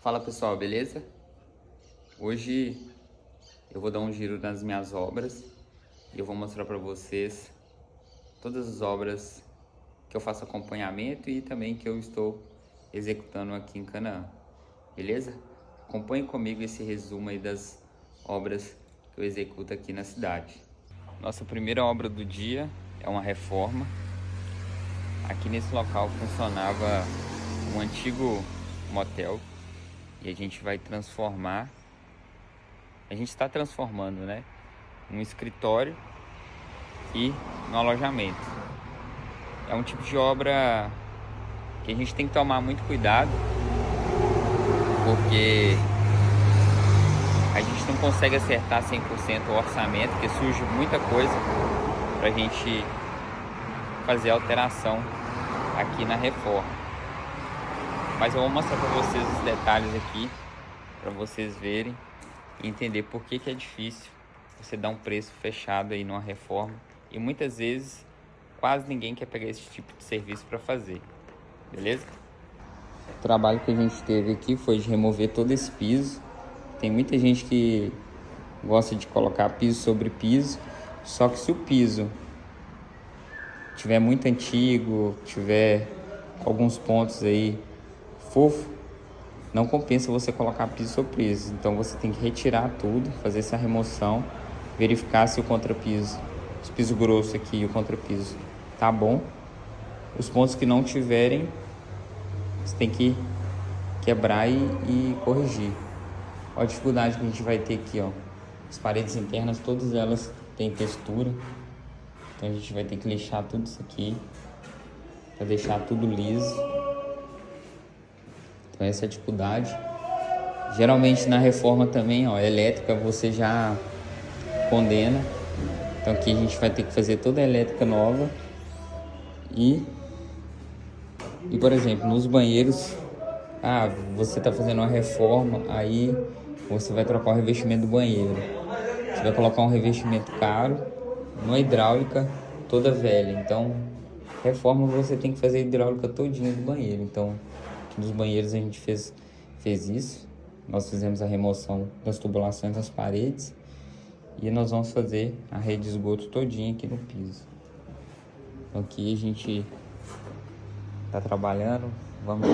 Fala pessoal, beleza? Hoje eu vou dar um giro nas minhas obras e eu vou mostrar para vocês todas as obras que eu faço acompanhamento e também que eu estou executando aqui em Canaã, beleza? Acompanhe comigo esse resumo aí das obras que eu executo aqui na cidade. Nossa primeira obra do dia é uma reforma. Aqui nesse local funcionava um antigo motel e a gente vai transformar. A gente está transformando, né, um escritório e um alojamento. É um tipo de obra que a gente tem que tomar muito cuidado, porque a gente não consegue acertar 100% o orçamento, porque surge muita coisa para a gente fazer alteração aqui na reforma. Mas eu vou mostrar para vocês os detalhes aqui, para vocês verem e entender por que é difícil você dar um preço fechado aí numa reforma. E muitas vezes quase ninguém quer pegar esse tipo de serviço para fazer, beleza? O trabalho que a gente teve aqui foi de remover todo esse piso. Tem muita gente que gosta de colocar piso sobre piso, só que se o piso tiver muito antigo, tiver alguns pontos aí fofo, não compensa você colocar piso sobre piso. Então você tem que retirar tudo, fazer essa remoção, verificar se o contrapiso, esse piso grosso aqui e o contrapiso tá bom. Os pontos que não tiverem, você tem que quebrar e corrigir. Olha a dificuldade que a gente vai ter aqui, ó. As paredes internas, todas elas têm textura. Então a gente vai ter que lixar tudo isso aqui para deixar tudo liso. Então essa é a dificuldade. Geralmente na reforma também, ó, elétrica você já condena. Então aqui a gente vai ter que fazer toda a elétrica nova. E por exemplo, nos banheiros, você está fazendo uma reforma, aí você vai trocar o revestimento do banheiro. Você vai colocar um revestimento caro, uma hidráulica toda velha. Então, reforma você tem que fazer a hidráulica todinha do banheiro. Então, nos banheiros a gente fez isso. Nós fizemos a remoção das tubulações das paredes e nós vamos fazer a rede de esgoto todinha aqui no piso. Então, aqui a gente tá trabalhando, vamos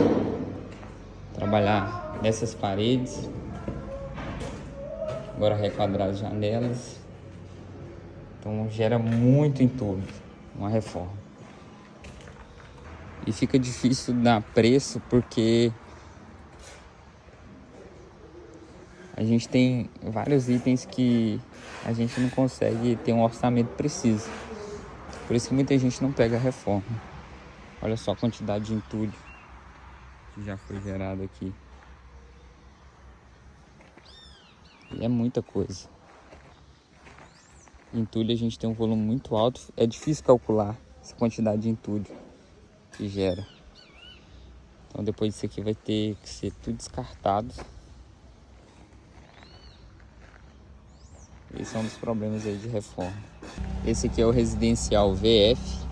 trabalhar nessas paredes, agora requadrar as janelas. Então gera muito entulho uma reforma e fica difícil dar preço porque a gente tem vários itens que a gente não consegue ter um orçamento preciso, por isso que muita gente não pega a reforma. Olha só a quantidade de entulho que já foi gerado aqui. E é muita coisa. Entulho a gente tem um volume muito alto. É difícil calcular essa quantidade de entulho que gera. Então depois disso aqui vai ter que ser tudo descartado. Esse é um dos problemas aí de reforma. Esse aqui é o residencial VF.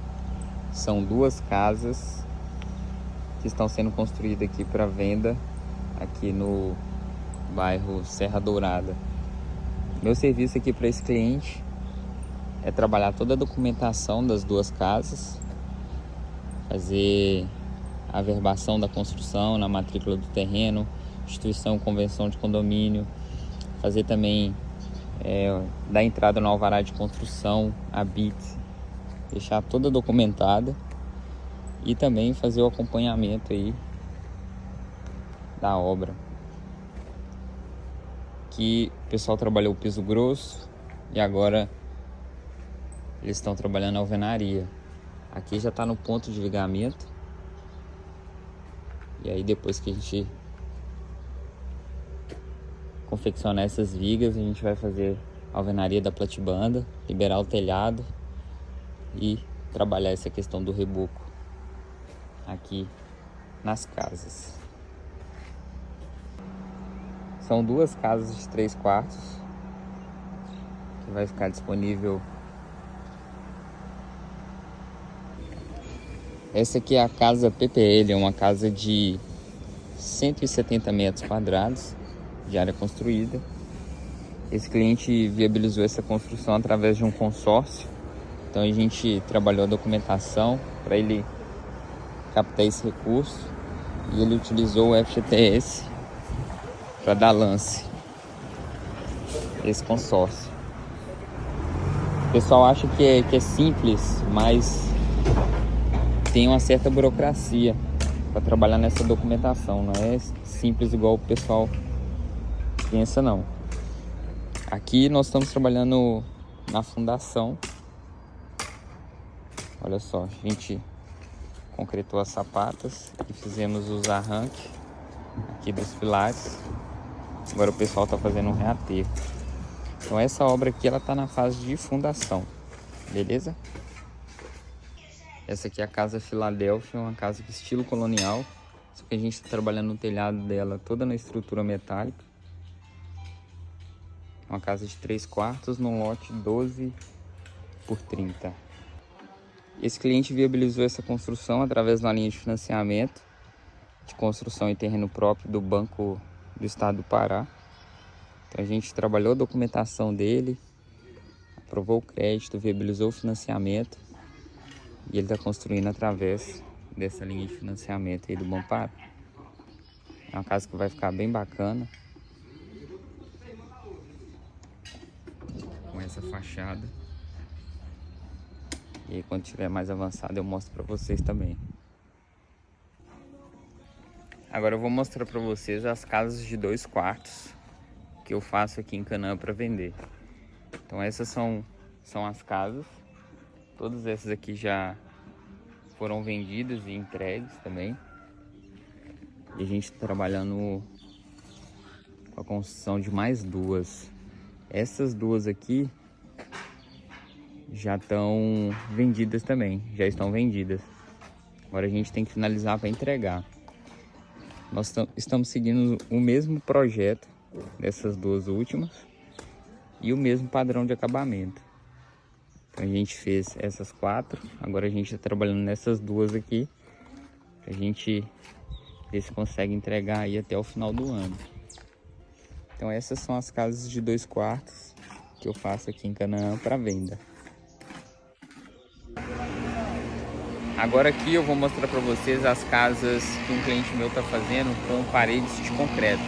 São duas casas que estão sendo construídas aqui para venda, aqui no bairro Serra Dourada. Meu serviço aqui para esse cliente é trabalhar toda a documentação das duas casas, fazer a averbação da construção na matrícula do terreno, instituição, convenção de condomínio, fazer também dar entrada no alvará de construção, a BIT, deixar toda documentada e também fazer o acompanhamento aí da obra. Que o pessoal trabalhou o piso grosso e agora eles estão trabalhando a alvenaria. Aqui já está no ponto de ligamento. E aí depois que a gente confeccionar essas vigas, a gente vai fazer a alvenaria da platibanda, liberar o telhado e trabalhar essa questão do reboco aqui nas casas. São duas casas de 3 quartos que vai ficar disponível. Essa aqui é a casa PPL, é uma casa de 170 metros quadrados de área construída. Esse cliente viabilizou essa construção através de um consórcio. Então a gente trabalhou a documentação para ele captar esse recurso e ele utilizou o FGTS para dar lance esse consórcio. O pessoal acha que é simples, mas tem uma certa burocracia para trabalhar nessa documentação. Não é simples igual o pessoal pensa, não. Aqui nós estamos trabalhando na fundação. Olha só, a gente concretou as sapatas e fizemos os arranques aqui dos pilares. Agora o pessoal está fazendo um reaterro. Então essa obra aqui ela está na fase de fundação, beleza? Essa aqui é a Casa Filadélfia, uma casa de estilo colonial. Só que a gente está trabalhando no telhado dela toda na estrutura metálica. Uma casa de 3 quartos num lote 12 por 30. Esse cliente viabilizou essa construção através de uma linha de financiamento de construção em terreno próprio do Banco do Estado do Pará. Então a gente trabalhou a documentação dele, aprovou o crédito, viabilizou o financiamento e ele está construindo através dessa linha de financiamento aí do Banco Pará. É uma casa que vai ficar bem bacana, com essa fachada. E aí, quando tiver mais avançado eu mostro para vocês também. Agora eu vou mostrar para vocês as casas de 2 quartos que eu faço aqui em Canaã para vender. Então essas são as casas. Todas essas aqui já foram vendidas e entregues também. E a gente está trabalhando com a construção de mais 2. Essas 2 aqui já estão vendidas também, já estão vendidas. Agora a gente tem que finalizar para entregar. Nós estamos seguindo o mesmo projeto dessas 2 últimas e o mesmo padrão de acabamento. Então a gente fez essas 4, agora a gente está trabalhando nessas 2 aqui, pra gente ver se consegue entregar aí até o final do ano. Então essas são as casas de 2 quartos que eu faço aqui em Canaã para venda. Agora aqui eu vou mostrar para vocês as casas que um cliente meu está fazendo com paredes de concreto.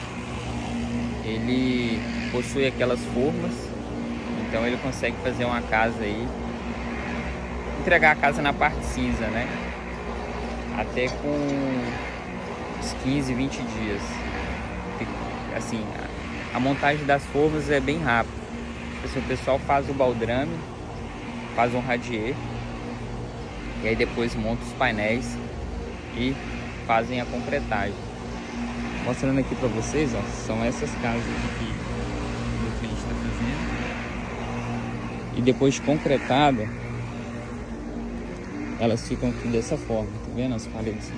Ele possui aquelas formas, então ele consegue fazer uma casa aí, entregar a casa na parte cinza, né? Até com uns 15, 20 dias. Assim, a montagem das formas é bem rápida. Assim, o pessoal faz o baldrame, faz um radier, e aí depois monta os painéis e fazem a concretagem. Mostrando aqui para vocês, ó, são essas casas aqui que o cliente está fazendo. E depois de concretada, elas ficam aqui dessa forma, tá vendo? As paredes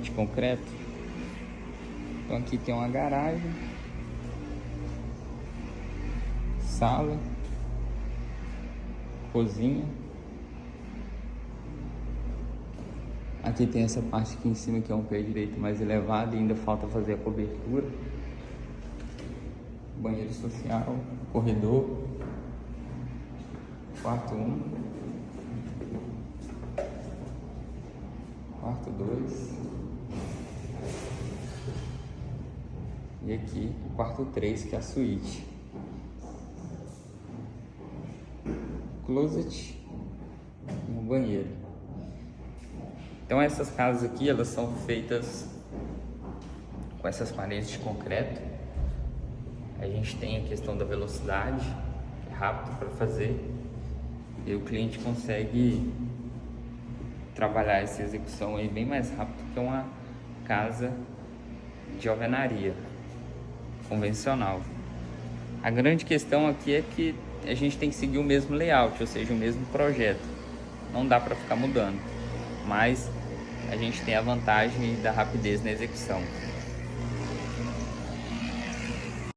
de concreto. Então aqui tem uma garagem, sala, cozinha. Aqui tem essa parte aqui em cima que é um pé direito mais elevado e ainda falta fazer a cobertura. Banheiro social, corredor, quarto 1, quarto 2 e aqui o quarto 3, que é a suíte. Closet e um banheiro. Então essas casas aqui, elas são feitas com essas paredes de concreto. A gente tem a questão da velocidade, que é rápido para fazer, e o cliente consegue trabalhar essa execução aí bem mais rápido que uma casa de alvenaria convencional. A grande questão aqui é que a gente tem que seguir o mesmo layout, ou seja, o mesmo projeto. Não dá para ficar mudando, mas a gente tem a vantagem da rapidez na execução.